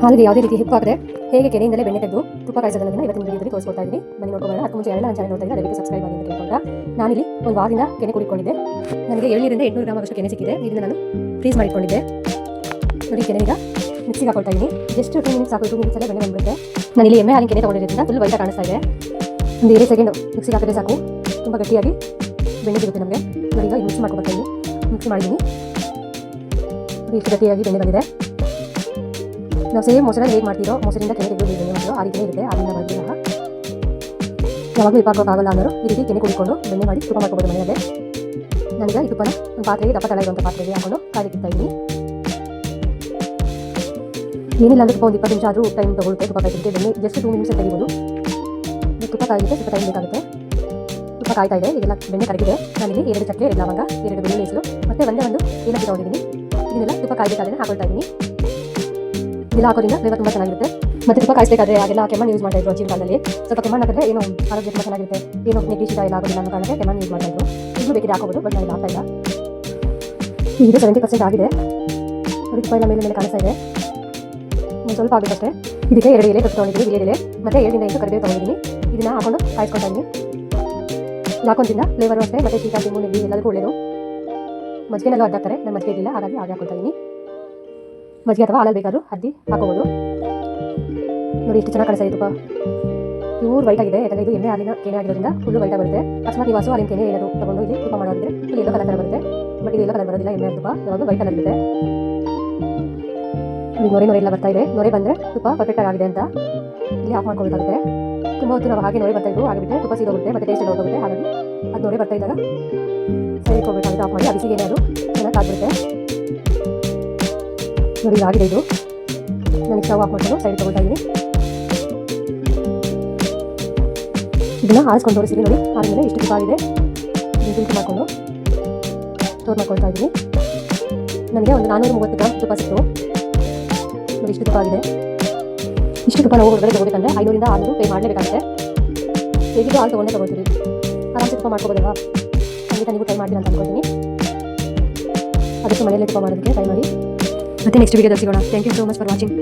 ಹಾಲಿಗೆ ಯಾವುದೇ ರೀತಿ ಹಿಪ್ಪು ಹಾಕದೆ ಹೇಗೆ ಕೆನೆಯಿಂದಲೇ ಬೆಣ್ಣೆ ತೆಗೆದು ತುಪ್ಪ ಕಾಯಿಸೋದನ್ನು ಇವತ್ತಿನ ವಿಡಿಯೋದಲ್ಲಿ ತೋರಿಸ್ಕೊಡ್ತಾ ಇದ್ದೀನಿ. ಬನ್ನಿ ನೋಡ್ಕೊಳ್ಳೋಣ. ಅದಕ್ಕೂ ಮುಂಚೆ ಚಾನಲ್ ನೋಡ್ತಾ ಇದ್ದರೆ ಅದಕ್ಕೆ ಸಬ್ಸ್ಕ್ರೈಬ್ ಆಗಿ ಅಂತ ಕೇಳ್ಕೊಂಡ ನಾನಿಲ್ಲಿ ಒಂದು ವಾರದಿಂದ ಕೆನೆ ಕುಡಿಕೊಂಡಿದ್ದೆ. ನನಗೆ 700 800 ಗ್ರಾಮ್ ಅಷ್ಟು ಕೆನೆ ಸಿಕ್ಕಿದೆ. ಇದನ್ನು ನಾನು ಫ್ರೀಸ್ ಮಾಡಿಕೊಂಡಿದ್ದೆ. ನೋಡಿ, ಕೆನೆ ಈಗ ಮಿಕ್ಸಿಗೆ ಹಾಕೊಳ್ತಾ ಇದ್ದೀನಿ. ಜಸ್ಟ್ 2 ಮಿನಿಟ್ಸ್ ಸಾಕು. 2 ಮಿನಿಟ್ಸಲ್ಲೇ ಬೆಣ್ಣೆ ಬಂದ್ಬಿಡುತ್ತೆ. ನಾನಿಲ್ಲಿ ಎಮ್ಮೆ ಹಾಲಿನ ಕೆನೆ ತೊಗೊಂಡಿರೋದ್ರಿಂದ ಫುಲ್ ವೈಟ್ ಕಾಣಿಸ್ತಾ ಇದೆ. ಒಂದು 2 ಸೆಕೆಂಡ್ ಮಿಕ್ಸಿಗೆ ಹಾಕಿದ್ರೆ ಸಾಕು, ತುಂಬ ಗಟ್ಟಿಯಾಗಿ ಬೆಣ್ಣೆ ಸಿಗುತ್ತೆ ನಮಗೆ. ನೋಡಿ, ಈಗ ಮಿಕ್ಸ್ ಮಾಡ್ಕೊಳ್ತಾ ಇದ್ದೀನಿ. ಮಿಕ್ಸ್ ಮಾಡಿದ್ದೀನಿ. ಇಷ್ಟು ಗಟ್ಟಿಯಾಗಿ ಬೆಣ್ಣೆ ಬಂದಿದೆ. ನಾವು ಸೇಮ್ ಮೊಸರಲ್ಲಿ ಹೇಗೆ ಮಾಡ್ತೀರೋ, ಮೊಸರಿಂದ ಕೆನೆ ತೆಗೆದು ಬೆಣ್ಣೆ ಮಾಡಿರೋ ಆ ರೀತಿಯೇ ಇರುತ್ತೆ. ಆಗಿನ ಬಗ್ಗೆ ಯಾವಾಗಲೂ ಇಪ್ಪಾಕೋಕ್ಕಾಗಲ್ಲ ಅನ್ನೋರು ಈ ರೀತಿ ಕೆನೆ ಕುಡಿಕೊಂಡು ಬೆಣ್ಣೆ ಮಾಡಿ ತುಪ್ಪ ಮಾಡ್ಕೋಬೋದು ಮನೆಯಲ್ಲೇ. ನನಗೆ ಈ ತುಪ್ಪನ ಒಂದು ಪಾತ್ರೆಗೆ ದಪ್ಪ ತಳ ಇರುವಂಥ ಪಾತ್ರೆಗೆ ಹಾಕೊಂಡು ಕಾಯ್ದಿಕ್ಕಿರ್ತಾ ಇದ್ದೀನಿ. ಏನಿಲ್ಲ ಅಂದರೆ ತುಪ್ಪ ಒಂದು 20 ನಿಮಿಷ ಆದರೂ ಟೈಮ್ ತೊಗೊಳುತ್ತೆ. ತುಪ್ಪ ಕಾಯ್ತಿರುತ್ತೆ. ಬೆಣ್ಣೆ ಜಸ್ಟ್ 2 ನಿಮಿಷ ತೆಗಿಬೋದು. ತುಪ್ಪ ಕಾಯಿಗೆ ಸ್ವಲ್ಪ ಟೈಮ್ ಬೇಕಾಗುತ್ತೆ. ತುಪ್ಪ ಕಾಯ್ತಾ ಇದೆ. ಇದೆಲ್ಲ ಬೆಣ್ಣೆ ಕರಗಿದೆ. ನಾನಿಲ್ಲಿ 2 ಚಕ್ಕೆ, 2 ಲವಂಗ, 2 ಬೆಳ್ಳುಳ್ಳಿ ಹೆಸರು ಮತ್ತು ಒಂದೇ ಒಂದು ಏಲಕ್ಕಿ ತೊಗೊಂಡಿದ್ದೀನಿ. ಇದನ್ನೆಲ್ಲ ತುಪ್ಪ ಕಾಯ್ಬೇಕಾದ್ರೆ ಹಾಕೊಳ್ತಾ ಇದ್ದೀನಿ. ಇದೆಲ್ಲ ಹಾಕೋದ್ರಿಂದ ಫ್ಲೇವರ್ ತುಂಬ ಚೆನ್ನಾಗಿರುತ್ತೆ. ಮತ್ತು ತುಪ್ಪ ಕಾಯಿಸಬೇಕಾದ್ರೆ ಅದೆಲ್ಲ ಕೆಮ್ಮಣ್ಣು ಯೂಸ್ ಮಾಡ್ತಾ ಇದ್ರು ಅಜ್ಜಿನ ಕಾಲದಲ್ಲಿ. ಸ್ವಲ್ಪ ಕೆಮ್ಮಣ್ಣು ಹಾಕಿದ್ರೆ ಏನೋ ಆರೋಗ್ಯ ತುಂಬ ಚೆನ್ನಾಗಿರುತ್ತೆ. ಏನೋ ನೆಟ್ಟಿ ಶೀತ ಎಲ್ಲ ಆಗೋದಿಲ್ಲ ಅನ್ನೋ ಕಾರಣಕ್ಕೆ ಕೆಮ್ಮಣ್ಣು ಯೂಸ್ ಮಾಡ್ತಾ ಇದ್ರು. ಇದು ಬೇಕಿದ್ರೆ ಹಾಕೋಬೋದು, ಬಟ್ ನಾನು ಹಾಕ್ತಾ ಇಲ್ಲ. ಈಗ 70% ಆಗಿದೆ. ನೋಡಿ, ತುಪ್ಪ ಎಲ್ಲ ಮೇಲೆ ಕಾಣಿಸ್ತಾ ಇದೆ. ಸ್ವಲ್ಪ ಆಗಬೇಕಷ್ಟೇ. ಇದಕ್ಕೆ 2 ಎಲೆ ತೊಗೊಂಡಿದ್ದೀನಿ, ವಿಡಿಯೋದೆಲೆ ಮತ್ತು 7 ರಿಂದ 8 ಕರಿಬೇವು ತೊಗೊಂಡಿದ್ದೀನಿ. ಇದನ್ನು ಹಾಕೊಂಡು ಕಾಯಿಸ್ಕೊಳ್ತಾ ಇದ್ದೀನಿ. ಇದು ಹಾಕೋದ್ರಿಂದ ಫ್ಲೇವರು ಅಷ್ಟೇ ಮತ್ತು ಶೀತ ಕೆಮ್ಮು ನೆಗಡಿ ಎಲ್ಲದಕ್ಕೂ ಒಳ್ಳೆಯದು. ಮಜ್ಜಿಗೆನಲ್ಲೂ ಅಡ್ಡಾಕ್ತಾರೆ. ನಾನು ಮಜ್ಜಿಗೆ ಇದ್ದಿಲ್ಲ, ಹಾಗಾಗಿ ಹಾಗೆ ಹಾಕೊಳ್ತಾ ಇದ್ದೀನಿ. ಮಜ್ಜಿಗೆ ಅಥವಾ ಹಾಲಲ್ಲಿ ಬೇಕಾದ್ರೂ ಅದ್ದಿ ಹಾಕೋಬೋದು. ನೋಡಿ, ಎಷ್ಟು ಚೆನ್ನಾಗಿ ಕಾಣಿಸ್ತಾ ಇದೆ. ತುಪ್ಪ ಪ್ಯೂರ್ ವೈಟ್ ಆಗಿದೆ. ಯಾಕಂದರೆ ಇದು ಎಣ್ಣೆ ಹಾಲಿನ ಕೆನೆ ಆಗಿರೋದ್ರಿಂದ ಫುಲ್ ವೈಟ್ ಬರುತ್ತೆ. ಅಕಸ್ಮಾತ್ ನೀವು ಹಸು ಹಾಲಿನ ಕೆನೆ ಏನಾದರೂ ತೊಗೊಂಡು ಇಲ್ಲಿ ತುಪ್ಪ ಮಾಡೋದಿದ್ರೆ ಫುಲ್ ಎಲ್ಲೋ ಕಲರ್ ಬರುತ್ತೆ. ಬಟ್ ಇದು ಎಲ್ಲೋ ಕಲರ್ ಬರೋದಿಲ್ಲ. ಎಣ್ಣೆ ತುಪ್ಪ ಯಾವಾಗ ವೈಟ್ ಕಲರ್ ಇರುತ್ತೆ. ಇಲ್ಲಿ ನೊರೆ ಎಲ್ಲ ಬರ್ತಾ ಇದೆ. ನೊರೆ ಬಂದರೆ ತುಪ್ಪ ಪರ್ಫೆಕ್ಟಾಗಿ ಆಗಿದೆ ಅಂತ ಇಲ್ಲಿ ಆಫ್ ಮಾಡ್ಕೊಳ್ಬೇಕಾಗುತ್ತೆ. ತುಂಬ ಹೊತ್ತು ನಾವು ಹಾಗೆ ನೊರೆ ಬರ್ತಾ ಇದ್ದು ಆಗಿಬಿಟ್ಟರೆ ತುಪ್ಪ ಸೀದೋಗುತ್ತೆ ಮತ್ತು ಟೇಸ್ಟ್ ಎಲ್ಲ ಹೋಗುತ್ತೆ. ಹಾಗಾಗಿ ಅದು ನೊರೆ ಬರ್ತಾ ಇದ್ದಾಗ ಸೈಡ್ ಹೋಗಬೇಕಾಗುತ್ತೆ. ಆಫ್ ಮಾಡಿ ಆ ಬಿಸಿಗೆ ಏನಾದರೂ ಚೆನ್ನಾಗಿ ಕಾದ್ಬಿಡುತ್ತೆ. ನೋಡಿ, ಆಗಿದೆ ಇದು. ನಾನು ಸ್ಟವ್ ಆಫ್ ಮಾಡ್ಕೊಂಡು ಸೈಡ್ ತೊಗೊಳ್ತಾ ಇದ್ದೀನಿ. ಇದನ್ನು ಆರಿಸ್ಕೊಂಡು ತೋರಿಸಿದ್ದೀನಿ. ನೋಡಿ, ಆದಮೇಲೆ ಇಷ್ಟು ತುಪ್ಪ ಆಗಿದೆ. ಫಿಲ್ಟರ್ ಮಾಡಿಕೊಂಡು ಸ್ಟೋರ್ ಮಾಡ್ಕೊಳ್ತಾ ಇದ್ದೀನಿ. ನನಗೆ ಒಂದು 430 ಗ್ರಾಮ್ ತುಪ್ಪ ಸಿಕ್ತು. ನೋಡಿ, ಇಷ್ಟು ತುಪ್ಪ ಆಗಿದೆ. ಇಷ್ಟು ತುಪ್ಪ ನಾವು ಹೊರಗಡೆ ತೊಗೋಬೇಕಂದ್ರೆ 500 ರಿಂದ 600 ಪೇ ಮಾಡಲೇಬೇಕಾಗುತ್ತೆ. ಹೇಗಿದ್ದು ಹಾಲು ತೊಗೊಂಡೇ ತೊಗೊಳ್ತೀವಿ. ಆರಾಮ್ಸೆ ತುಪ್ಪ ಮಾಡ್ಕೋಬೋದಲ್ವಾ? ಖಂಡಿತ ನೀವು ಟ್ರೈ ಮಾಡ್ತೀರ ಅಂತ ಅನ್ಕೊಳ್ತೀನಿ. ಅದಕ್ಕೆ ಮನೆಯಲ್ಲೇ ತುಪ್ಪ ಮಾಡೋದಕ್ಕೆ ಟ್ರೈ ಮಾಡಿ. ಮತ್ತೆ ನೆಕ್ಸ್ಟ್ ವಿಡಿಯೋದಲ್ಲಿ ಸಿಗೋಣ. Thank you so much for watching.